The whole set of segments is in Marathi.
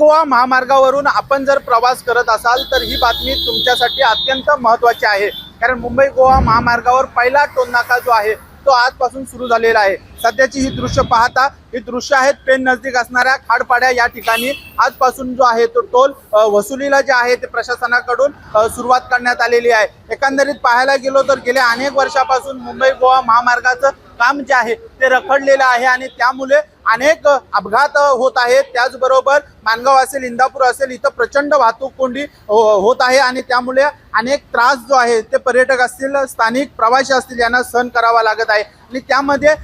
गोवा महामार्गावरून आपण जर प्रवास करत असाल तर ही बातमी तुमच्यासाठी अत्यंत महत्त्वाची आहे। कारण मुंबई गोवा महामार्गावर पहिला टोल नाका जो आहे तो आजपासून सुरू झालेला आहे। सध्याची ही दृश्य पाहता ही दृश्य आहेत पेन नजदीक असणाऱ्या खाडपाड्या या ठिकाणी आजपासून जो आहे तो टोल वसुलीला जे आहे ते प्रशासनाकडून सुरुवात करण्यात आलेली आहे। एकंदरीत पाहायला गेलो तर गेल्या अनेक वर्षापासून मुंबई गोवा महामार्गाचं काम जे आहे ते रखडलेलं आहे आणि त्यामुळे अनेक अपघात होत आहेत। त्याचबरोबर मानगाव असेल इंदापूर असेल इथं प्रचंड वाहतूक कोंडी होत आहे आणि त्यामुळे अनेक त्रास जो आहे ते पर्यटक असतील स्थानिक प्रवासी असतील यांना सहन करावा लागत आहे। आणि त्यामध्ये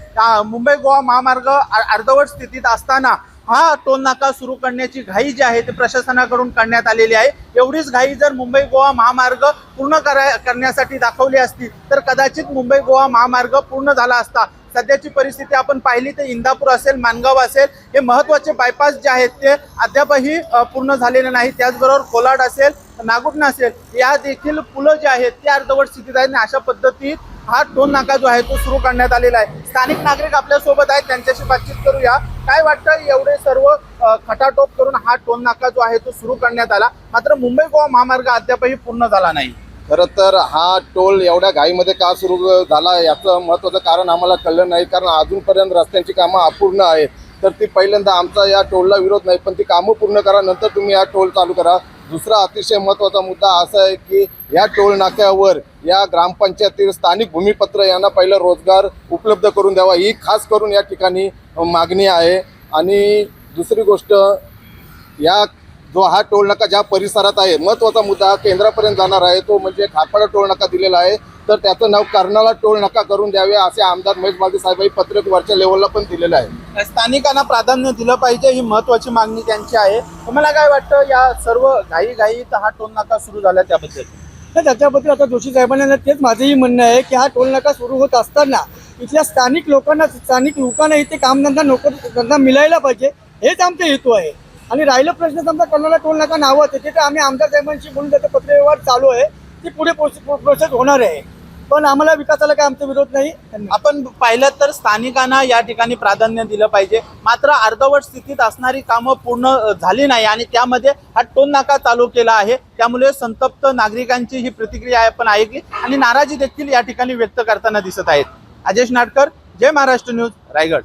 मुंबई गोवा महामार्ग अर्धवट स्थितीत असताना हा टोल नाका सुरू करण्याची घाई जी आहे ते प्रशासनाकडून करण्यात आलेली आहे। एवढीच घाई जर मुंबई गोवा महामार्ग पूर्ण करण्यासाठी दाखवली असती तर कदाचित मुंबई गोवा महामार्ग पूर्ण झाला असता। सध्याची परिस्थिती आपण पाहिली तर इंदापूर असेल मानगाव असेल हे महत्त्वाचे बायपास जे आहेत ते अद्यापही पूर्ण झालेले नाही। त्याचबरोबर कोलाड असेल नागुटणा असेल या देखील पुलं जे आहेत ते अर्धवट स्थितीत आहेत। अशा पद्धतीत हा टोल नाका जो आहे तो सुरू करण्यात आलेला आहे। स्थानिक नागरिक आपल्या सोबत आहेत, त्यांच्याशी बातचीत करूया। काय वाटतं एवढे सर्व खटाटोप करून हा टोल नाका जो आहे तो सुरू करण्यात आला, मात्र मुंबई गोवा महामार्ग अद्यापही पूर्ण झाला नाही? खरं तर हा टोल एवढ्या घाईमध्ये का सुरू झाला याचं महत्त्वाचं कारण आम्हाला कळलं नाही। कारण अजूनपर्यंत रस्त्यांची कामं अपूर्ण आहेत। तर ती पहिल्यांदा आमचा या टोलला विरोध नाही, पण ती कामं पूर्ण करा नंतर तुम्ही हा टोल चालू करा। दुसरा अतिशय महत्त्वाचा मुद्दा असा आहे की या टोल नाक्यावर या ग्रामपंचायतीतील स्थानिक भूमिपत्र यांना पहिलं रोजगार उपलब्ध करून द्यावा ही खास करून या ठिकाणी मागणी आहे। आणि दुसरी गोष्ट या जो हा टोल नाका ज्या परिसरात आहे महत्त्वाचा मुद्दा केंद्रापर्यंत जाणार आहे तो म्हणजे खाडपाडा टोल नाका दिलेला आहे, तर त्याचं नाव कर्नाळा टोल नाका करून द्यावे असे आमदार महेश बालदी साहेबांनी पत्रक वरच्या लेवलला पण दिलेलं आहे। स्थानिकांना प्राधान्य दिलं पाहिजे ही महत्त्वाची मागणी त्यांची आहे। तुम्हाला काय वाटतं या सर्व घाईत हा टोल नाका सुरू झाला त्याबद्दल? तर त्याच्याबद्दल आता जोशी साहेबांना तेच माझंही म्हणणं आहे की हा टोल नाका सुरू होत असताना इथल्या स्थानिक लोकांना इथे कामधंदा मिळायला पाहिजे हेच आमचा हेतू आहे। आणि राहिलं प्रश्न समजा कर्नाळा टोल नाका नावाचं तिथे आम्ही आमदार साहेबांशी बोलून त्याचं पत्रव्यवहार चालू आहे, ती पुढे प्रोसेस होणार आहे। पण आम्हाला विकासाला काय आमचा विरोध नाही। आपण पाहिलं तर स्थानिकांना या ठिकाणी प्राधान्य दिलं पाहिजे, मात्र अर्धवट स्थितीत असणारी कामं पूर्ण झाली नाही आणि त्यामध्ये हा टोल नाका चालू केला आहे। त्यामुळे संतप्त नागरिकांची ही प्रतिक्रिया आपण ऐकली आणि नाराजी देखील या ठिकाणी व्यक्त करताना दिसत आहेत। अजेश नाटकर, जय महाराष्ट्र न्यूज, रायगड।